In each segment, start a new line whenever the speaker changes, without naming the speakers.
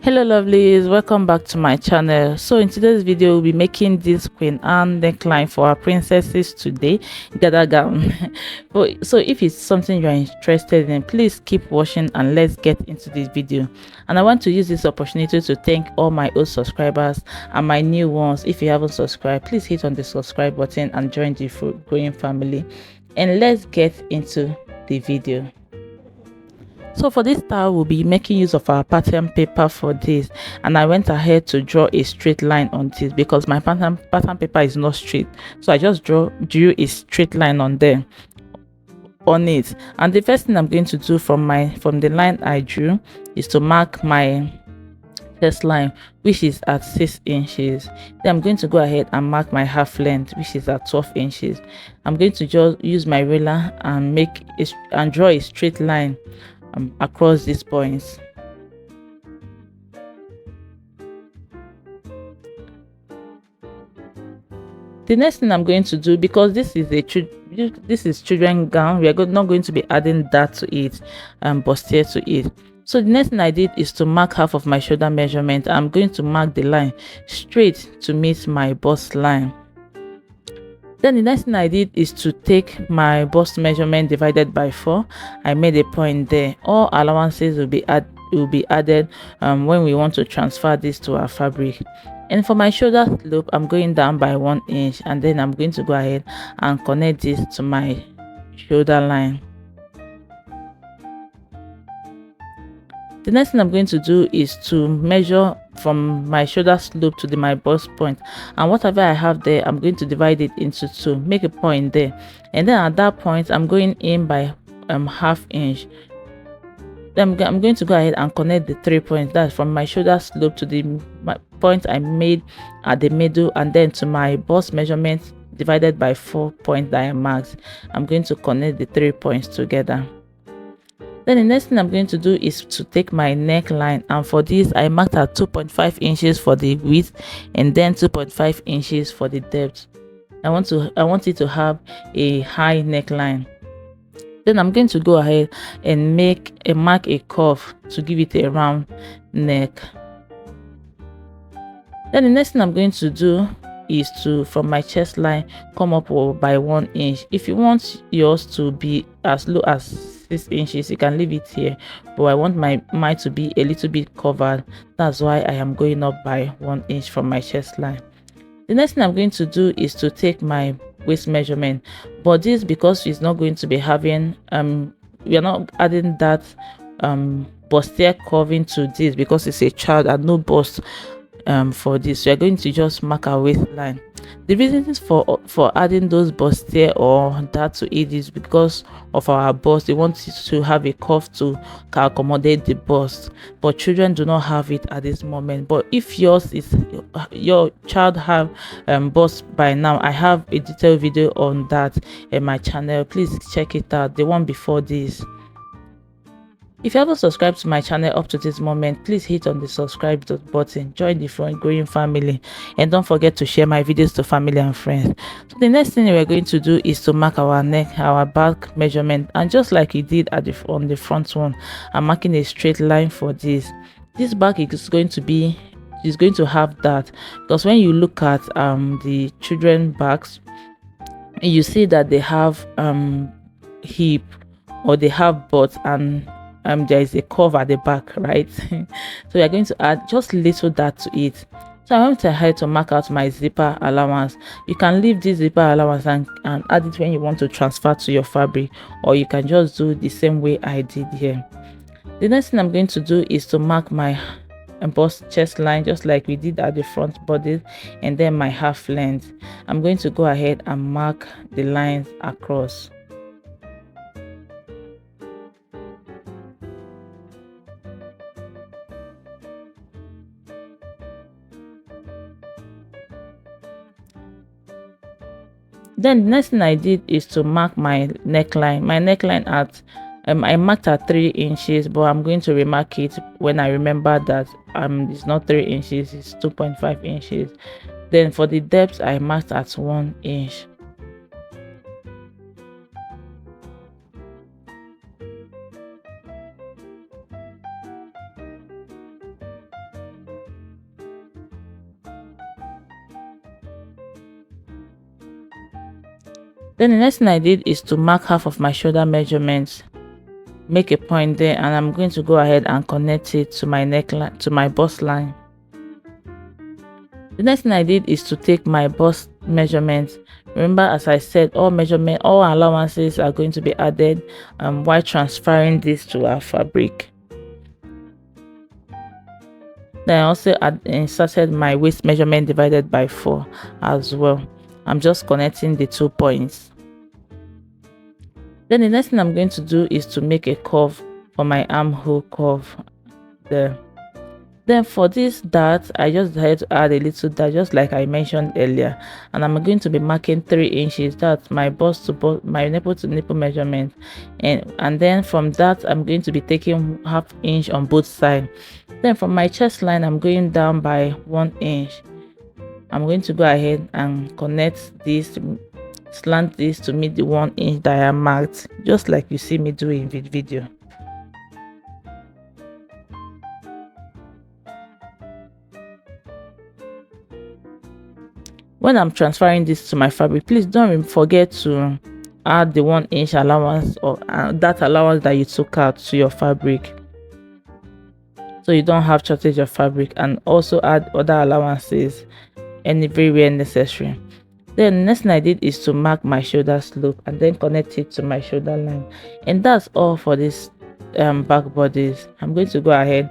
Hello lovelies, welcome back to my channel. So in today's video we'll be making this Queen Anne neckline for our princesses today, gather gown. So if it's something you're interested in, please keep watching and let's get into this video. And I want to use this opportunity to thank all my old subscribers and my new ones. If you haven't subscribed, please hit on the subscribe button and join the growing family. And let's get into the video. So for this style, we'll be making use of our pattern paper for this, and I went ahead to draw a straight line on this because my pattern paper is not straight, so I just drew a straight line on there on it. And the first thing I'm going to do from the line I drew is to mark my chest line, which is at 6 inches. Then I'm going to go ahead and mark my half length, which is at 12 inches. I'm going to just use my ruler and draw a straight line across these points. The next thing I'm going to do, because this is children gown, we are not going to be adding that to it bustier to it. So the next thing I did is to mark half of my shoulder measurement. I'm going to mark the line straight to meet my bust line. Then the next thing I did is to take my bust measurement divided by 4. I made a point there. All allowances will be added when we want to transfer this to our fabric. And for my shoulder slope, I'm going down by 1 inch, and then I'm going to go ahead and connect this to my shoulder line. The next thing I'm going to do is to measure from my shoulder slope to my bust point, and whatever I have there, I'm going to divide it into 2, make a point there, and then at that point I'm going in by half inch. Then I'm going to go ahead and connect the 3 points, that's from my shoulder slope to the point I made at the middle, and then to my bust measurement divided by 4 points that I marked. I'm going to connect the 3 points together. Then the next thing I'm going to do is to take my neckline, and for this I marked at 2.5 inches for the width and then 2.5 inches for the depth. I want it to have a high neckline. Then I'm going to go ahead and mark a curve to give it a round neck. Then the next thing I'm going to do is to, from my chest line, come up by 1 inch. If you want yours to be as low as 6 inches, you can leave it here, but I want mine to be a little bit covered. That's why I am going up by 1 inch from my chest line. The next thing I'm going to do is to take my waist measurement, but this, because it's not going to be having we are not adding that bustier curving to this because it's a child and no bust for this. We are going to just mark our waistline. The reason for adding those bustier or that to it is because of our bust. They want it to have a curve to accommodate the bust, but children do not have it at this moment. But if your child have bust by now, I have a detailed video on that in my channel. Please check it out, the one before this. If you haven't subscribed to my channel up to this moment, please hit on the subscribe button, join the growing family, and don't forget to share my videos to family and friends. So the next thing we're going to do is to mark our neck, our back measurement, and just like we did on the front one, I'm marking a straight line for this. This back is going to have that, because when you look at the children backs, you see that they have hip, or they have butt, and there is a curve at the back, right? So we are going to add just little that to it. So I want to mark out my zipper allowance. You can leave this zipper allowance and add it when you want to transfer to your fabric, or you can just do the same way I did here. The next thing I'm going to do is to mark my bust chest line just like we did at the front body, and then my half length. I'm going to go ahead and mark the lines across. Then the next thing I did is to mark my neckline. My neckline at I marked at 3 inches, but I'm going to remark it when I remember that it's not 3 inches, it's 2.5 inches. Then for the depth, I marked at 1 inch. Then the next thing I did is to mark half of my shoulder measurements, make a point there, and I'm going to go ahead and connect it to my neckline, to my bust line. The next thing I did is to take my bust measurements. Remember, as I said, all allowances are going to be added while transferring this to our fabric. Then I also inserted my waist measurement divided by 4 as well. I'm just connecting the 2 points. Then the next thing I'm going to do is to make a curve for my armhole curve there. Then for this dart, I just decided to add a little dart, just like I mentioned earlier, and I'm going to be marking 3 inches. That's my bust to bust, my nipple to nipple measurement, and then from that I'm going to be taking ½ inch on both sides. Then from my chest line, I'm going down by 1 inch. I'm going to go ahead and connect this, slant this to meet the 1 inch that I am marked, just like you see me doing in the video. When I'm transferring this to my fabric, please don't forget to add the 1 inch allowance, or that allowance that you took out to your fabric, so you don't have shortage of fabric, and also add other allowances everywhere necessary. Then next thing I did is to mark my shoulder slope and then connect it to my shoulder line, and that's all for this back bodice. I'm going to go ahead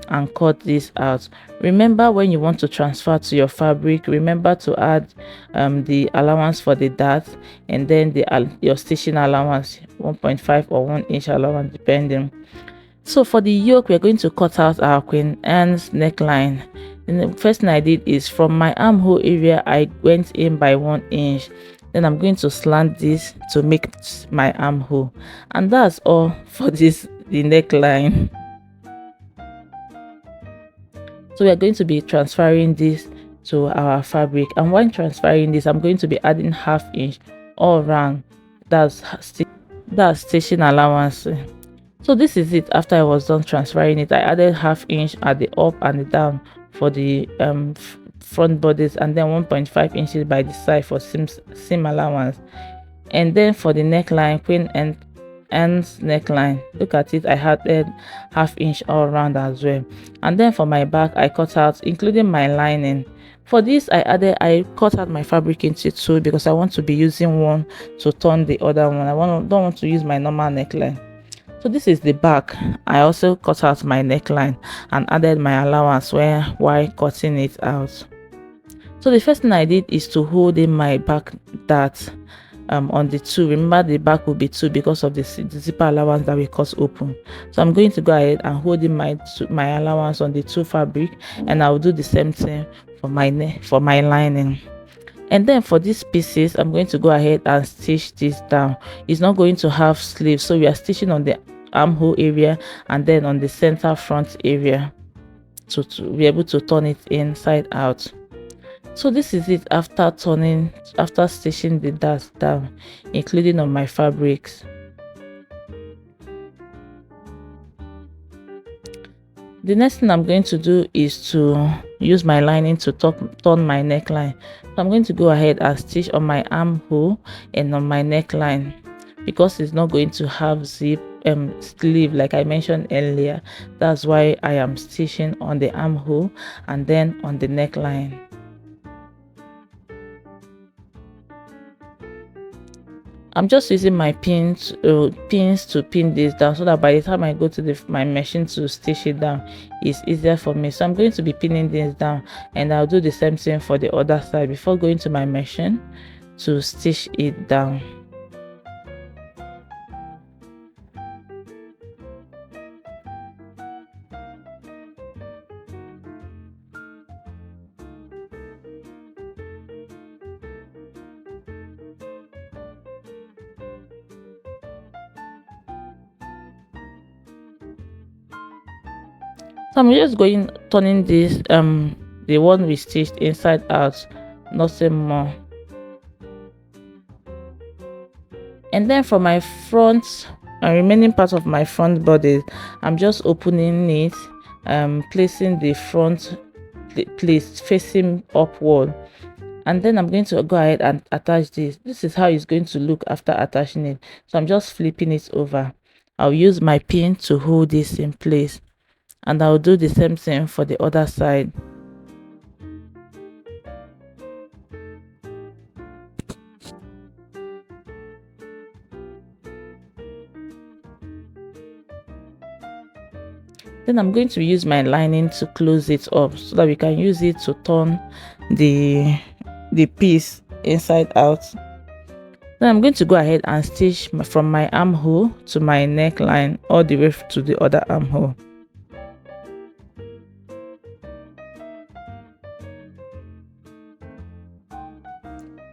and cut this out. Remember, when you want to transfer to your fabric, remember to add the allowance for the dart, and then your stitching allowance, 1.5 or 1 inch allowance depending. So for the yoke, we're going to cut out our Queen Anne's neckline. And the first thing I did is from my armhole area, I went in by 1 inch. Then I'm going to slant this to make my armhole, and that's all for the neckline. So we are going to be transferring this to our fabric, and when transferring this, I'm going to be adding ½ inch all around. That's stitching allowance. So this is it. After I was done transferring it, I added ½ inch at the up and the down for the front bodice, and then 1.5 inches by the side for seam allowance. And then for the neckline, Queen Anne's neckline, look at it, I added ½ inch all around as well. And then for my back, I cut out, including my lining. For this, I cut out my fabric into 2 because I want to be using one to turn the other one. Don't want to use my normal neckline. So this is the back. I also cut out my neckline and added my allowance while cutting it out. So the first thing I did is to hold in my back dart on the 2. Remember, the back will be 2 because of the zipper allowance that we cut open. So I'm going to go ahead and hold in my allowance on the 2 fabric, and I'll do the same thing for my lining. And then for these pieces, I'm going to go ahead and stitch this down. It's not going to have sleeves, so we are stitching on the armhole area and then on the center front area to be able to turn it inside out. So this is it after stitching the dart down, including on my fabrics. The next thing I'm going to do is to use my lining to turn my neckline. So I'm going to go ahead and stitch on my armhole and on my neckline, because it's not going to have sleeve like I mentioned earlier. That's why I am stitching on the armhole and then on the neckline. I'm just using my pins to pin this down, so that by the time I go to my machine to stitch it down, it's easier for me. So I'm going to be pinning this down, and I'll do the same thing for the other side before going to my machine to stitch it down. So I'm just turning this the one we stitched inside out, nothing more. And then for my front remaining part of my front body, I'm just opening it, placing the front place facing upward, and then I'm going to go ahead and attach this. This is how it's going to look after attaching it. So I'm just flipping it over. I'll use my pin to hold this in place, and I'll do the same thing for the other side. Then I'm going to use my lining to close it up so that we can use it to turn the piece inside out. Then I'm going to go ahead and stitch from my armhole to my neckline all the way to the other armhole.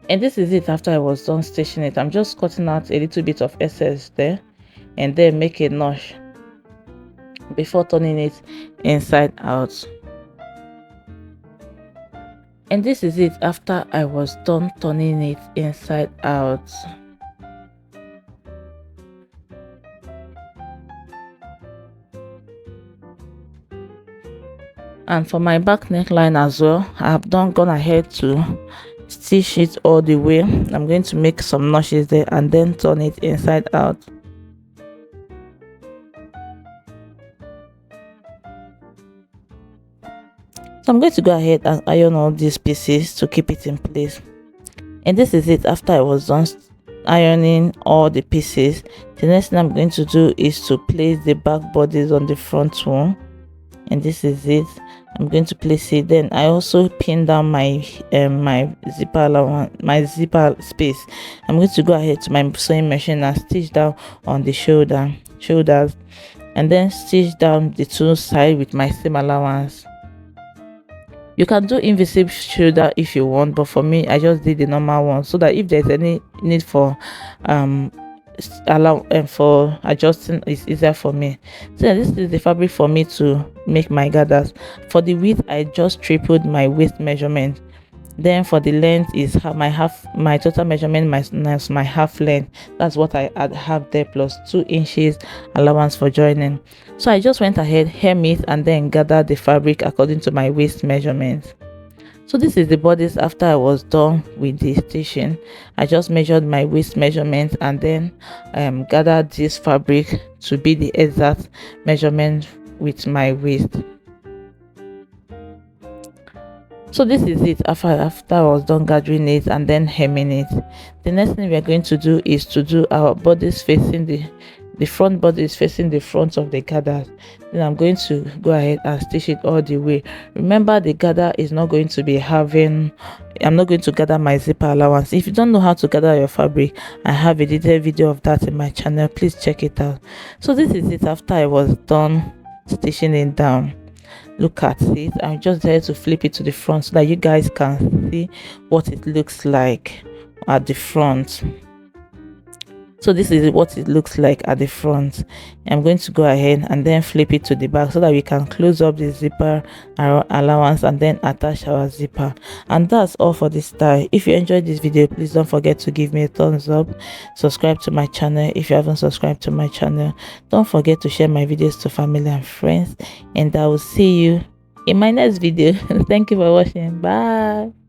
And this is it after I was done stitching it. I'm just cutting out a little bit of excess there and then make a notch before turning it inside out. And this is it after I was done turning it inside out. And for my back neckline as well, I have gone ahead to stitch it all the way. I'm going to make some notches there and then turn it inside out. So I'm going to go ahead and iron all these pieces to keep it in place. And this is it after I was done ironing all the pieces. The next thing I'm going to do is to place the back bodice on the front one. And this is it. I'm going to place it. Then I also pin down my my zipper space. I'm going to go ahead to my sewing machine and stitch down on the shoulders, and then stitch down the two sides with my seam allowance. You can do invisible shoulder if you want, but for me I just did the normal one so that if there's any need for for adjusting, it's easier for me. So this is the fabric for me to make my gathers. For the width, I just tripled my waist measurement. Then for the length is my total measurement minus my half length. That's what I have there, plus 2 inches allowance for joining. So I just went ahead, hem it, and then gathered the fabric according to my waist measurement. So this is the bodice after I was done with the stitching. I just measured my waist measurement and then gathered this fabric to be the exact measurement with my waist. So this is it after I was done gathering it and then hemming it. The next thing we are going to do is to do our bodice facing the front body is facing the front of the gather. Then I'm going to go ahead and stitch it all the way. Remember, the gather is not going to be having, I'm not going to gather my zipper allowance. If you don't know how to gather your fabric, I have a detailed video of that in my channel. Please check it out. So this is it after I was done stitching it down. Look at it. I'm just there to flip it to the front so that you guys can see what it looks like at the front. So this is what it looks like at the front. I'm going to go ahead and then flip it to the back so that we can close up the zipper allowance and then attach our zipper. And that's all for this style. If you enjoyed this video, please don't forget to give me a thumbs up, subscribe to my channel if you haven't subscribed to my channel. Don't forget to share my videos to family and friends, and I will see you in my next video. Thank you for watching. Bye.